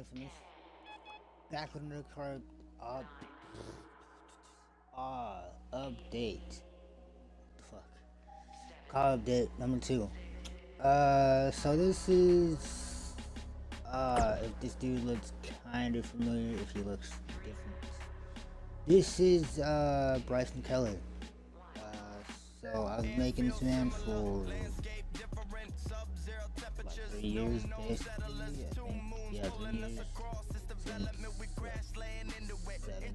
Infamous. Back with another card update. The fuck. Call update number 2. So this is if this dude looks kind of familiar, if he looks different. This is Bryson Keller. So I was making this man for like 3 years basically. I think, yeah, 3 years since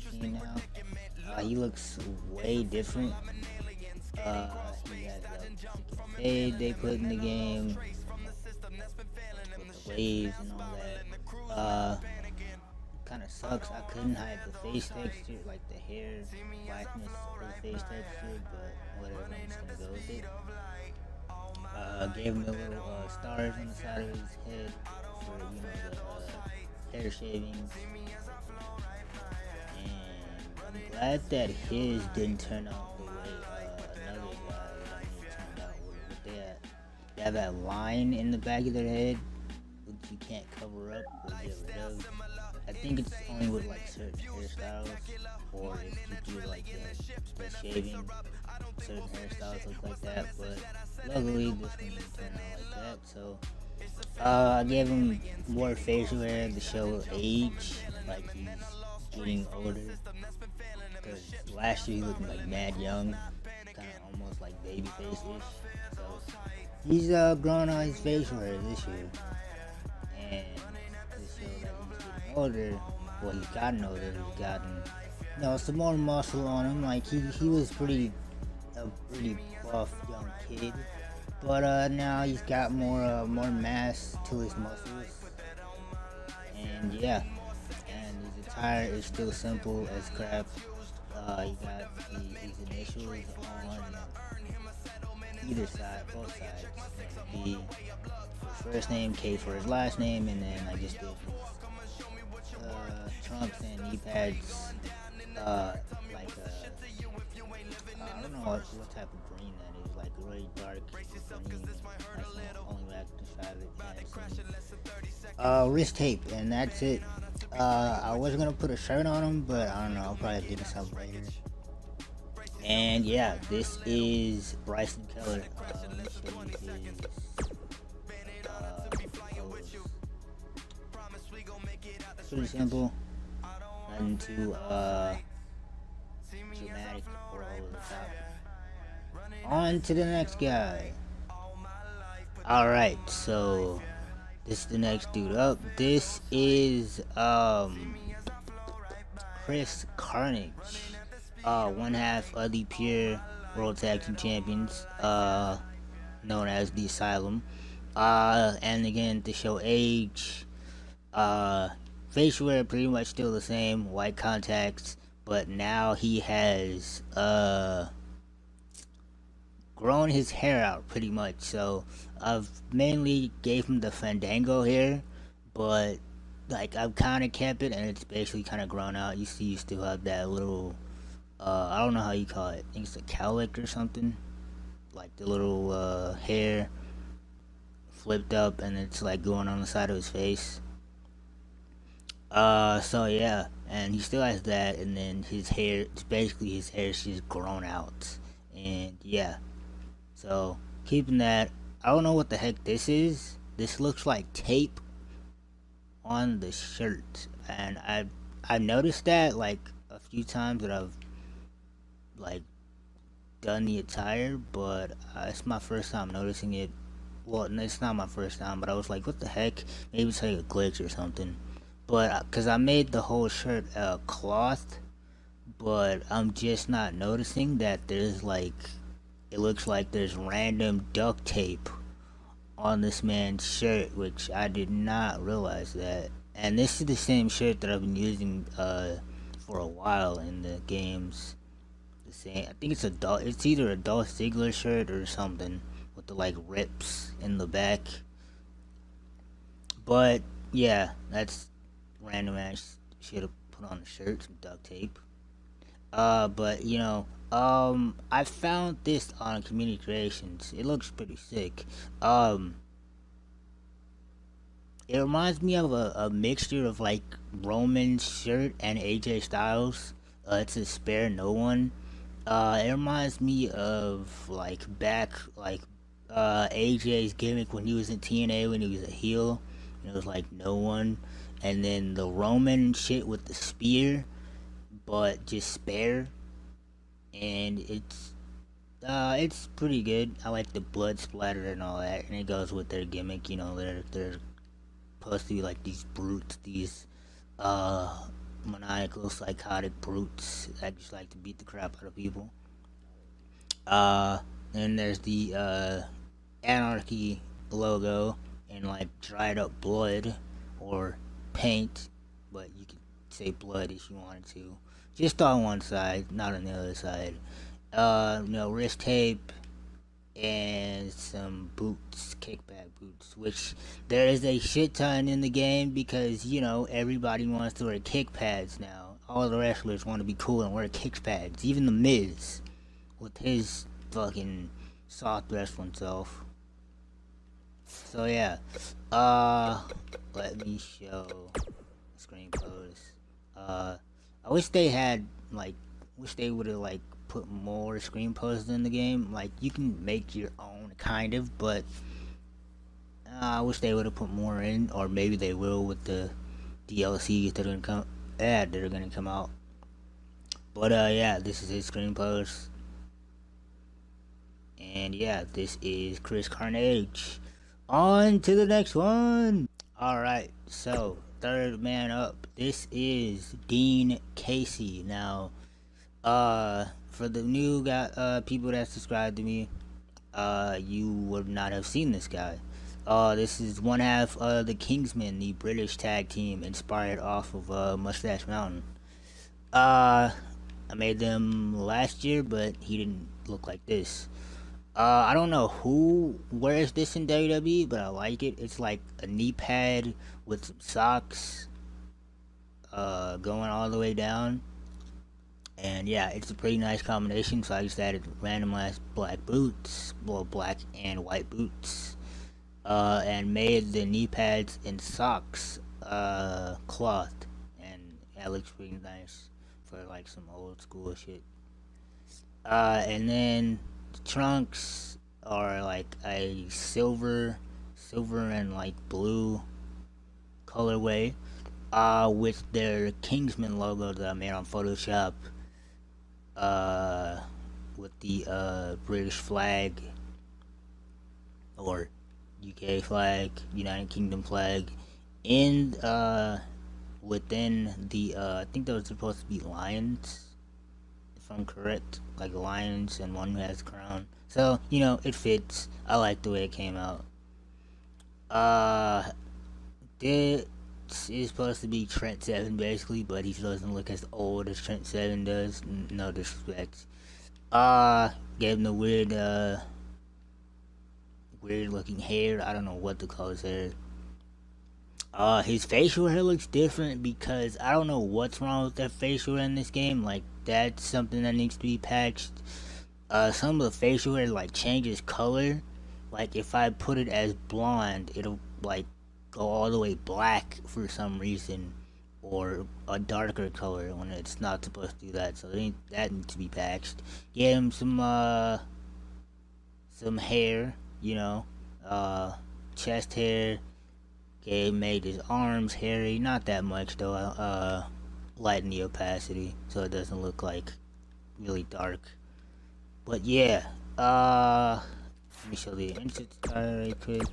17 now. He looks way different. He has the fade they put in the game with the waves and all that. Kind of sucks. I couldn't hide the face texture, like the hair blackness of the face texture, but whatever. I'm just gonna go with it. Gave him the little stars on the side of his head for the hair shavings. I'm glad that his didn't turn out the way another guy turned out. They have that line in the back of their head, which you can't cover up or get rid of. I think it's only with like certain hairstyles, or if you do like the shaving, certain hairstyles look like that. But luckily, this one didn't turn out like that. So I gave him more facial hair to show age, like he's getting older. Because last year he looked like mad young, kind of almost like baby face-ish. So he's growing out his facial hair this year, and to show that he's getting older, well, he's gotten older. He's gotten, some more muscle on him. Like he was a pretty buff young kid, but now he's got more mass to his muscles, and yeah, and his attire is still simple as crap. He got his initials on either side, both sides. B for his first name, K for his last name, and then I just did his trunks and knee pads, like I don't know what type of green that is, like really dark green. That's the only way I can describe it. Wrist tape, and that's it. I wasn't gonna put a shirt on him, but I don't know, I'll probably do something later. And yeah, this is Bryson Keller. Pretty simple, nothing too dramatic or over the top. On to the next guy. Alright, so this is the next dude up. This is Chris Carnage, one half of the Pure World Tag Team Champions, known as the Asylum. And again, to show age, facial hair pretty much still the same, white contacts, but now he has grown his hair out pretty much. So I've mainly gave him the Fandango hair, but like I've kind of kept it, and it's basically kind of grown out. You see, you still have that little I don't know how you call it. I think it's a cowlick or something, like the little hair flipped up, and it's like going on the side of his face. So yeah, and he still has that, and then his hair, it's basically his hair's just grown out, and yeah. So keeping that. I don't know what the heck this is. This looks like tape on the shirt, and I've noticed that like a few times that I've like done the attire, but it's my first time noticing it. Well, it's not my first time, but I was like, what the heck? Maybe it's like a glitch or something. But because I made the whole shirt cloth, but I'm just not noticing that there's like, it looks like there's random duct tape on this man's shirt, which I did not realize that. And this is the same shirt that I've been using for a while in the games. The same, I think it's either a Dolph Ziggler shirt or something with the like rips in the back. But yeah, that's random ass shit to put on the shirt, some duct tape. But I found this on Community Creations. It looks pretty sick. It reminds me of a mixture of like Roman's shirt and AJ Styles. It's a spare no one. It reminds me of like back like AJ's gimmick when he was in TNA when he was a heel. And it was like no one, and then the Roman shit with the spear, but just spare, and it's pretty good. I like the blood splatter and all that, and it goes with their gimmick. You know, they're supposed to be like these brutes, these uh maniacal, psychotic brutes that just like to beat the crap out of people. Uh, then there's the Anarchy logo and like dried up blood or paint, but you could say blood if you wanted to. Just on one side, not on the other side. Wrist tape and some boots, kickback boots, which there is a shit ton in the game because, everybody wants to wear kick pads now. All the wrestlers want to be cool and wear kick pads. Even The Miz, with his fucking soft wrestling self. So yeah, uh, let me show screen post. I wish they had wish they would have put more screen posts in the game. Like you can make your own kind of, but I wish they would have put more in, or maybe they will with the DLCs that are gonna come out. But yeah, this is his screen post, and yeah, this is Chris Carnage. On to the next one. All right, so third man up. This is Dean Casey. Now, for the new guy, people that subscribe to me, you would not have seen this guy. This is one half of the Kingsmen, the British tag team inspired off of Mustache Mountain. Uh, I made them last year, but he didn't look like this. I don't know who wears this in WWE, but I like it. It's like a knee pad with some socks, going all the way down. And yeah, it's a pretty nice combination. So I just added randomized black boots, well, black and white boots, and made the knee pads and socks, cloth. And that looks pretty nice for like some old school shit. And then the trunks are like a silver and like blue colorway, with their Kingsman logo that I made on Photoshop, uh, with the British flag or UK flag, United Kingdom flag, and within the I think those are supposed to be lions, if I'm correct, like lions and one who has a crown. So it fits. I like the way it came out. Uh, this is supposed to be Trent Seven basically, but he doesn't look as old as Trent Seven does. No disrespect. Gave him the weird looking hair. I don't know what to call his hair. His facial hair looks different because I don't know what's wrong with that facial hair in this game. Like that's something that needs to be patched. Some of the facial hair like changes color. Like if I put it as blonde, it'll like go all the way black for some reason, or a darker color when it's not supposed to do that. So that needs to be patched. Get him some hair, chest hair. Okay, made his arms hairy, not that much though. Lighten the opacity so it doesn't look like really dark. But yeah, let me show the insert style right quick.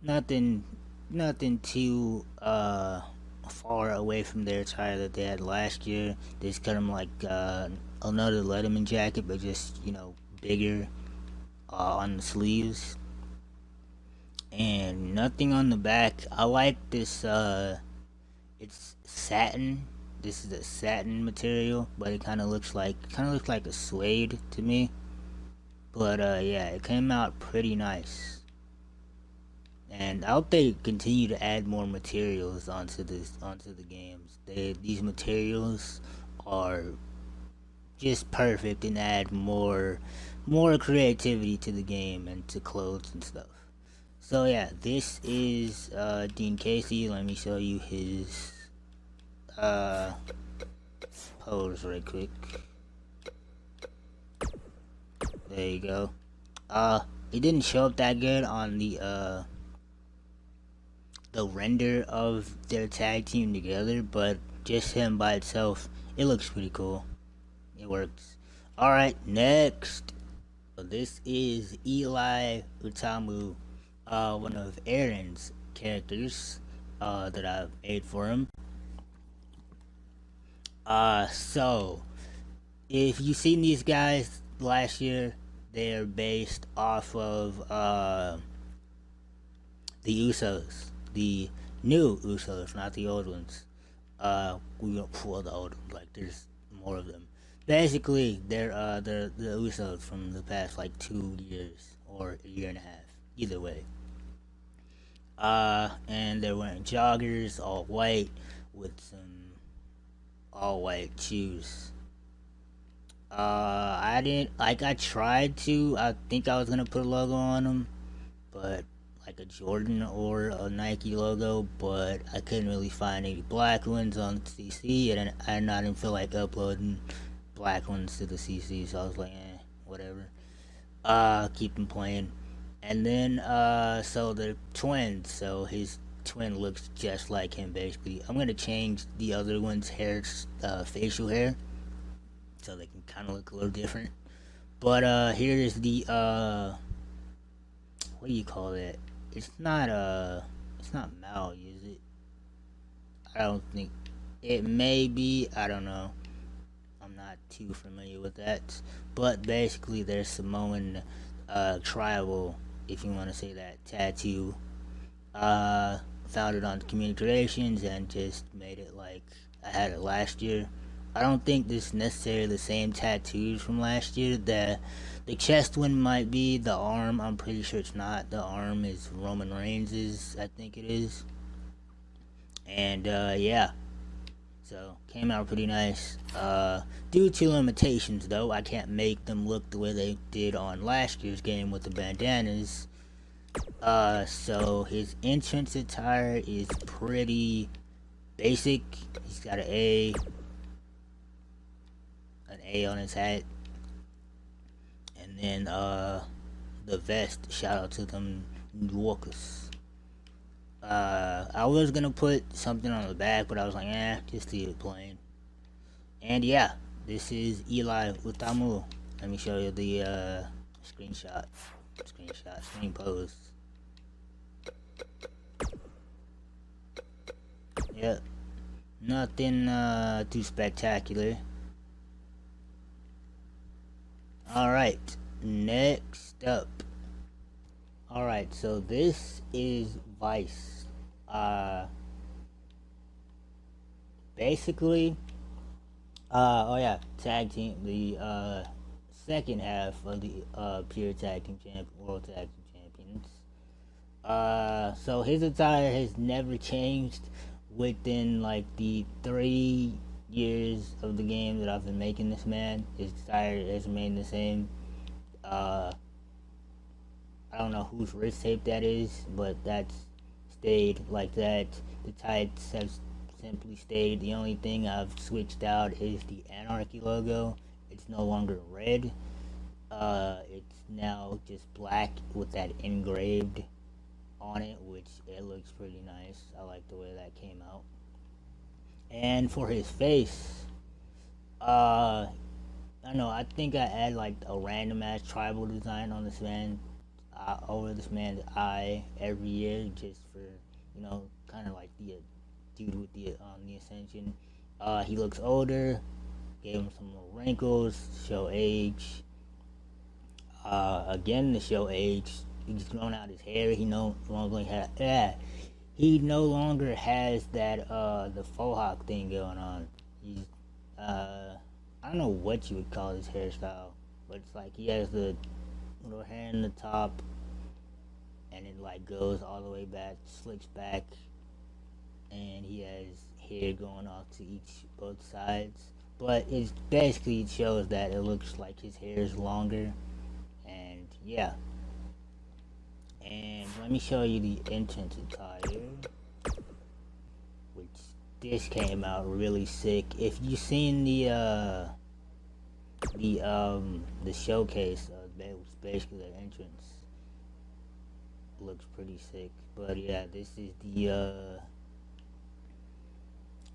Nothing too far away from their attire that they had last year. They just cut them like another Letterman jacket, but just bigger on the sleeves, and nothing on the back. I like this. It's satin. This is a satin material, but it kind of looks like a suede to me. But yeah, it came out pretty nice. And I hope they continue to add more materials onto the games. These materials are just perfect and add more creativity to the game and to clothes and stuff. So yeah, this is Dean Casey. Let me show you his pose right quick. There you go. It didn't show up that good on the render of their tag team together, but just him by itself, it looks pretty cool. It works. Alright, next. So this is Eli Utamu, one of Aaron's characters that I've made for him. So if you've seen these guys last year, they're based off of the Usos, the new Usos, not the old ones. We don't pull the old ones, like there's more of them. Basically, they're the Usos from the past like 2 years or a year and a half, either way. And they're wearing joggers, all white, with some all white shoes. I didn't like. I tried to. I think I was gonna put a logo on them, but like a Jordan or a Nike logo, but I couldn't really find any black ones on CC, and I didn't feel like uploading black ones to the CC, so I was like, whatever. Keep them playing. And then, so the twins, so his twin looks just like him, basically. I'm gonna change the other one's hair, facial hair, so they can kind of look a little different. But, here is the, what do you call that? It's not Maui, is it? I don't think, it may be, I don't know. I'm not too familiar with that. But basically, there's Samoan, tribal, if you want to say that, tattoo, founded on community creations, and just made it like I had it last year. I don't think this is necessarily the same tattoos from last year. The chest one might be. The arm, I'm pretty sure it's not. The arm is Roman Reigns's, I think it is. And yeah, so came out pretty nice. Due to limitations, though, I can't make them look the way they did on last year's game with the bandanas. So his entrance attire is pretty basic. He's got an A on his hat, and then the vest. Shout out to them Walkers. I was gonna put something on the back, but I was like, just leave it plain. And yeah, this is Eli Utamu. Let me show you the screen pose. Yep, nothing too spectacular. Alright, next up. Alright, so this is Vice. Basically, oh yeah, tag team, the second half of the pure tag team world tag team champions. So his attire has never changed within like the 3 years of the game that I've been making this man. His attire has remained the same. I don't know whose wrist tape that is, but that's stayed like that. The tights have simply stayed. The only thing I've switched out is the Anarchy logo. It's no longer red. It's now just black with that engraved on it, which it looks pretty nice. I like the way that came out. And for his face, I don't know, I think I add like a random ass tribal design on this man, over this man's eye every year, just for, you know, kind of like the dude with the Ascension. He looks older, gave him some little wrinkles, show age. Again to show age, he's grown out his hair. He no longer has that the faux hawk thing going on. He's I don't know what you would call his hairstyle, but it's like he has the little hair in the top, and it like goes all the way back, slicks back, and he has hair going off to both sides. But it's basically, it shows that it looks like his hair is longer, and yeah. And let me show you the entrance attire, which this came out really sick. If you seen the showcase, that was basically the entrance. Looks pretty sick. But yeah, this is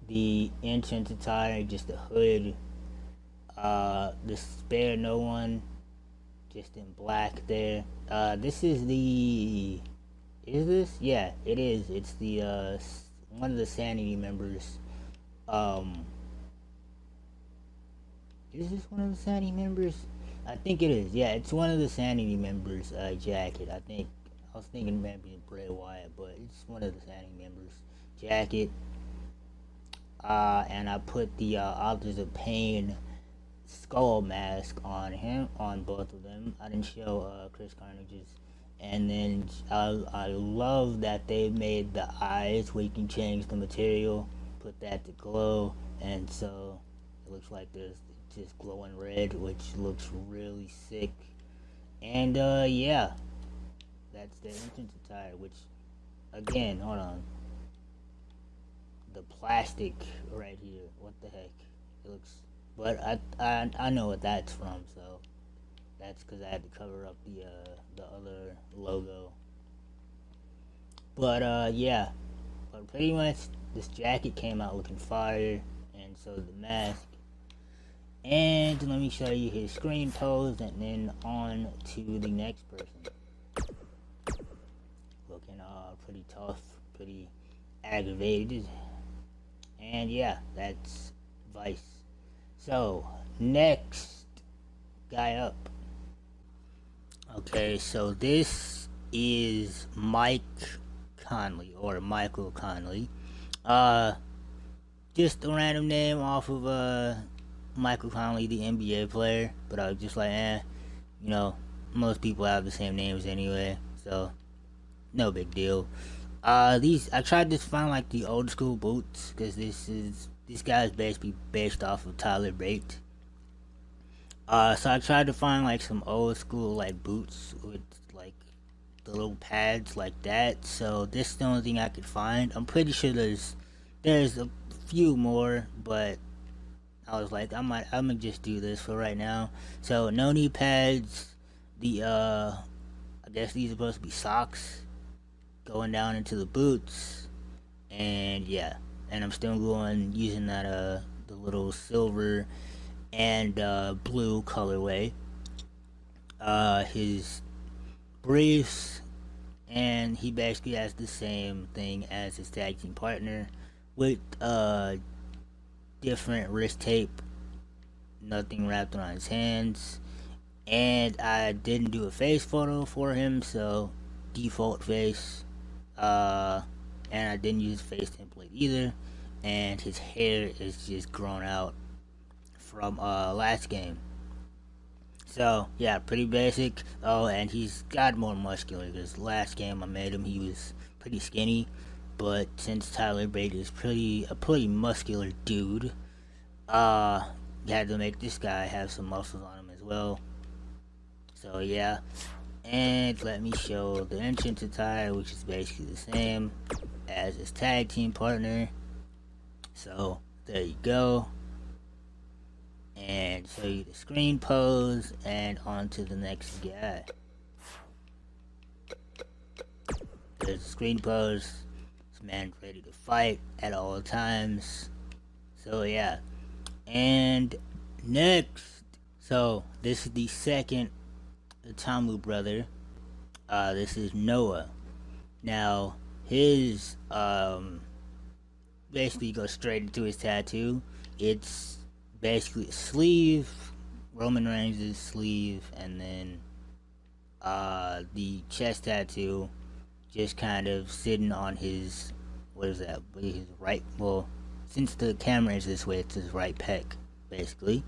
the entrance attire, just the hood, the spare no one, just in black there. This is the, is this? Yeah, it is. It's the, one of the Sanity members. Is this one of the Sanity members? I think it is. Yeah, it's one of the Sanity members, jacket. I think, I was thinking maybe Bray Wyatt, but it's one of the Sanity members jacket. And I put the Authors of Pain skull mask on him, on both of them. I didn't show Chris Carnage's. And then I love that they made the eyes where you can change the material, put that to glow, and so it looks like there's just glowing red, which looks really sick. And yeah, that's the entrance attire, which again, hold on, the plastic right here, what the heck, it looks, but I know what that's from, so that's because I had to cover up the other logo. But yeah, but pretty much this jacket came out looking fire, and so the mask. And let me show you his screen pose, and then on to the next person. Looking pretty tough, pretty aggravated. And yeah, that's Vice. So, next guy up. Okay, so this is Mike Conley, or Michael Conley. Just a random name off of Michael Conley, the NBA player, but I was just like, you know, most people have the same names anyway, so no big deal. These, I tried to find like the old school boots, because this guy is basically based off of Tyler Bate. So I tried to find like some old school like boots with like the little pads like that. So this is the only thing I could find. I'm pretty sure there's a few more, but I was like, I'm gonna just do this for right now. So no knee pads. The I guess these are supposed to be socks going down into the boots, and yeah, and I'm still going using that the little silver and blue colorway. His briefs, and he basically has the same thing as his tag team partner with different wrist tape, nothing wrapped around his hands. And I didn't do a face photo for him, so default face. And I didn't use face template either. And his hair is just grown out from last game. So yeah, pretty basic. Oh, and he's got more muscular, because last game I made him, he was pretty skinny. But since Tyler Bate is a pretty muscular dude, you had to make this guy have some muscles on him as well. So yeah, and let me show the entrance attire, which is basically the same as his tag team partner. So there you go, and show you the screen pose, and on to the next guy. There's the screen pose. This man's ready to fight at all times. So yeah, and next, so this is the second Utamu brother. This is Noah. Now his basically goes straight into his tattoo. It's basically a sleeve, Roman Reigns' sleeve, and then the chest tattoo just kind of sitting on his, what is that, his right, well, since the camera is this way, it's his right pec, basically.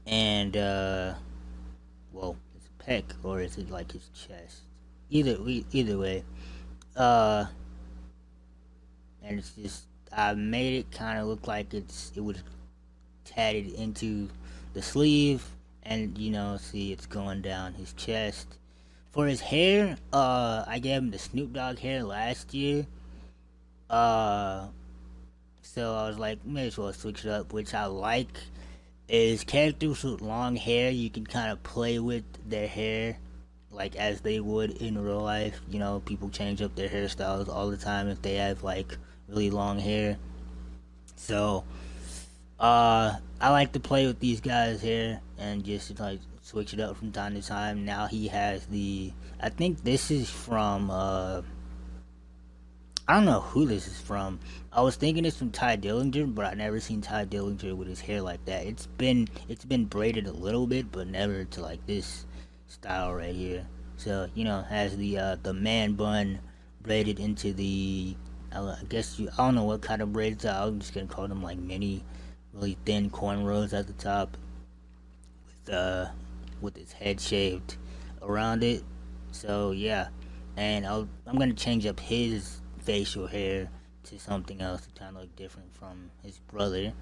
And well, it's a pec, or is it like his chest? Either way, and it's just, I made it kind of look like it was tatted into the sleeve, and you know, see, it's going down his chest. For his hair, I gave him the Snoop Dogg hair last year. Uh, so I was like, may as well switch it up, which I like. Is characters with long hair, you can kind of play with their hair like as they would in real life. You know, people change up their hairstyles all the time if they have like really long hair. So, I like to play with these guys here and just like switch it up from time to time. Now he has the, I think this is from, I don't know who this is from. I was thinking it's from Ty Dillinger, but I never seen Ty Dillinger with his hair like that. It's been braided a little bit, but never to like this style right here. So you know, has the man bun braided into the, I guess I don't know what kind of braids. I'm just gonna call them like mini, really thin cornrows at the top, with with his head shaved around it. So yeah, and I'm gonna change up his facial hair to something else to kind of look different from his brother.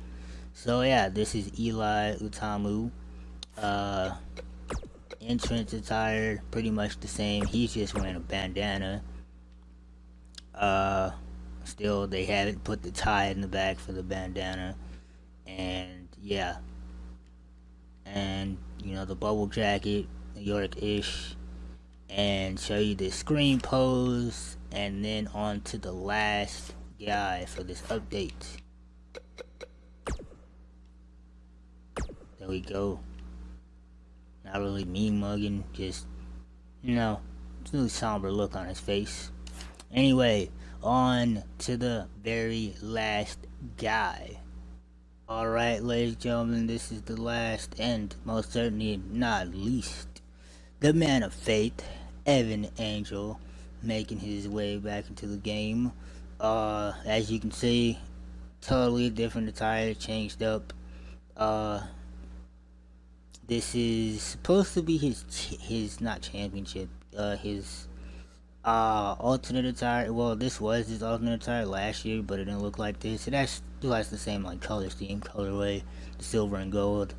So yeah, this is Eli Utamu. Uh, Entrance attire pretty much the same. He's just wearing a bandana. Uh, Still they haven't put the tie in the back for the bandana, and yeah, and you know the bubble jacket, New York-ish, and show you the screen pose, and then on to the last guy for this update. There we go. Not really mean mugging, just, you know, it's a really somber look on his face. Anyway, on to the very last guy. Alright, ladies and gentlemen, this is the last and most certainly not least, the man of faith, Evan Angel, making his way back into the game. As you can see, totally different attire, changed up. This is supposed to be his not championship, his alternate attire. Well, this was his alternate attire last year, but it didn't look like this. It actually still has the same like color scheme, colorway, the silver and gold.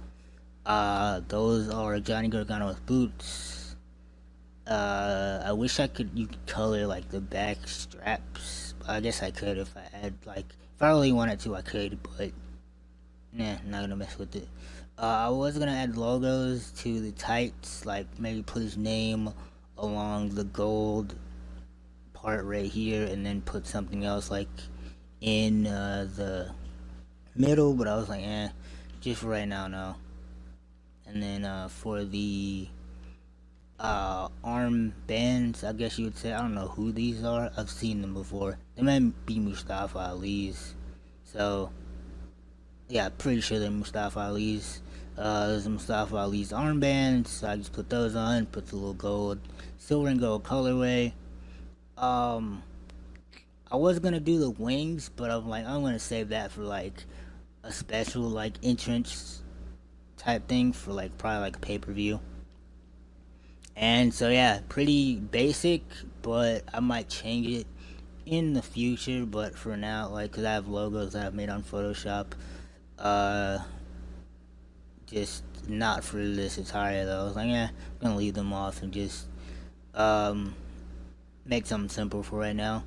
Those are Johnny Gargano's boots. I wish you could color like the back straps. I guess I could if I had like, if I really wanted to, I could, but nah, not gonna mess with it. I was gonna add logos to the tights, like maybe put his name along the gold part right here, and then put something else like in the middle. But I was like, just for right now, no. And then for the arm bands, I guess you would say, I don't know who these are. I've seen them before. They might be Mustafa Ali's. So yeah, pretty sure they're Mustafa Ali's. There's Mustafa Ali's armbands, so I just put those on, put the little gold, silver and gold colorway. I was gonna do the wings, but I'm like, I'm gonna save that for like a special like entrance type thing for like probably like a pay-per-view. And so yeah, pretty basic, but I might change it in the future. But for now, like, cause I have logos that I've made on Photoshop. Just not for this attire though. I was like, I'm gonna leave them off and just make something simple for right now.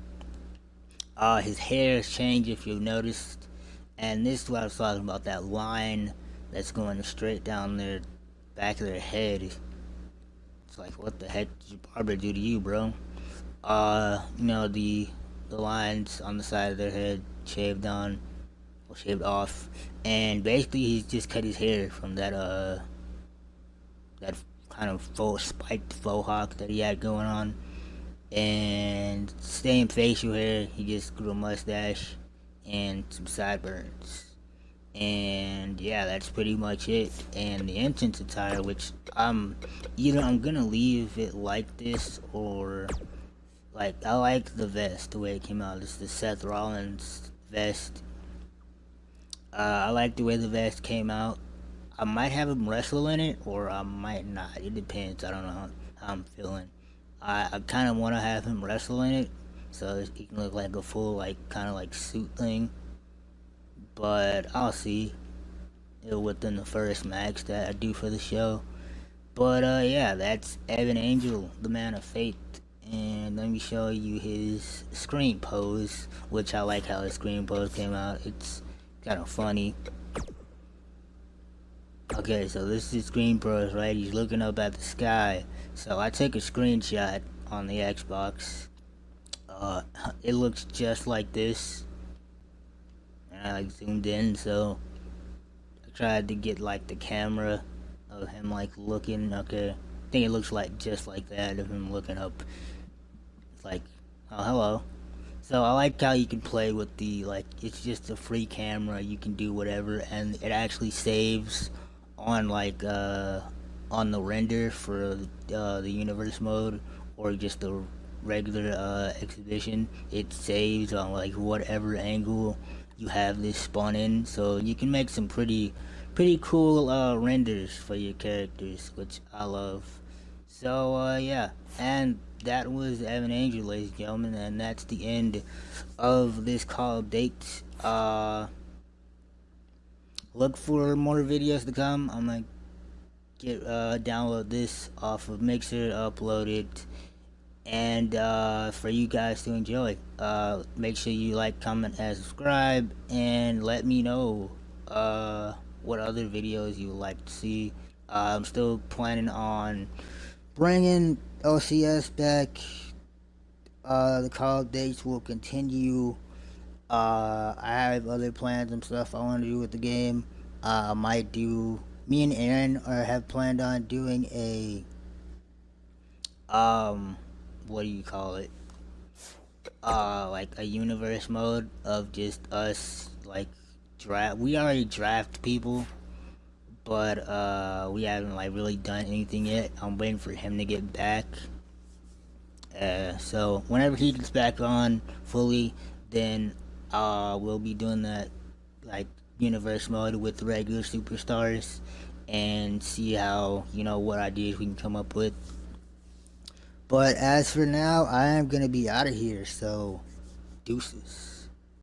His hair has changed, if you've noticed, and this is what I was talking about, that line that's going straight down their back of their head. It's like, what the heck did your barber do to you, bro? You know, the lines on the side of their head shaved on, or shaved off, and basically he's just cut his hair from that that kind of spiked faux hawk that he had going on, and same facial hair. He just grew a mustache and some sideburns, and yeah, that's pretty much it. And the entrance attire, which either I'm gonna leave it like this, or like, I like the vest the way it came out. It's the Seth Rollins vest. I like the way the vest came out. I might have him wrestle in it, or I might not. It depends. I don't know how I'm feeling. I kind of want to have him wrestle in it, so he can look like a full, like, kind of like suit thing. But I'll see it within the first match that I do for the show. But yeah, that's Evan Angel, the man of faith. And let me show you his screen pose, which I like how his screen pose came out. It's kind of funny. Okay, so this is his screen pose, right? He's looking up at the sky. So I took a screenshot on the Xbox. It looks just like this. And I like zoomed in, so I tried to get like the camera of him like looking. Okay, I think it looks like just like that of him looking up. It's like, oh hello. So I like how you can play with the like. It's just a free camera. You can do whatever, and it actually saves on like on the render for the universe mode or just the regular exhibition. It saves on like whatever angle you have this spawn in, so you can make some pretty cool renders for your characters, which I love. So yeah, and that was Evan Angel, ladies and gentlemen, and that's the end of this call update. Look for more videos to come. I'm gonna get download this off of Mixer, upload it, and for you guys to enjoy. Make sure you like, comment, and subscribe, and let me know what other videos you would like to see. I'm still planning on bringing OCS back. The call dates will continue. I have other plans and stuff I want to do with the game. I might do. Me and Aaron have planned on doing a what do you call it? Like a universe mode of just us like draft. We already draft people, but we haven't like really done anything yet. I'm waiting for him to get back. So whenever he gets back on fully, then we'll be doing that like universe mode with regular superstars and see how, you know, what ideas we can come up with. But as for now, I am gonna be out of here, so deuces.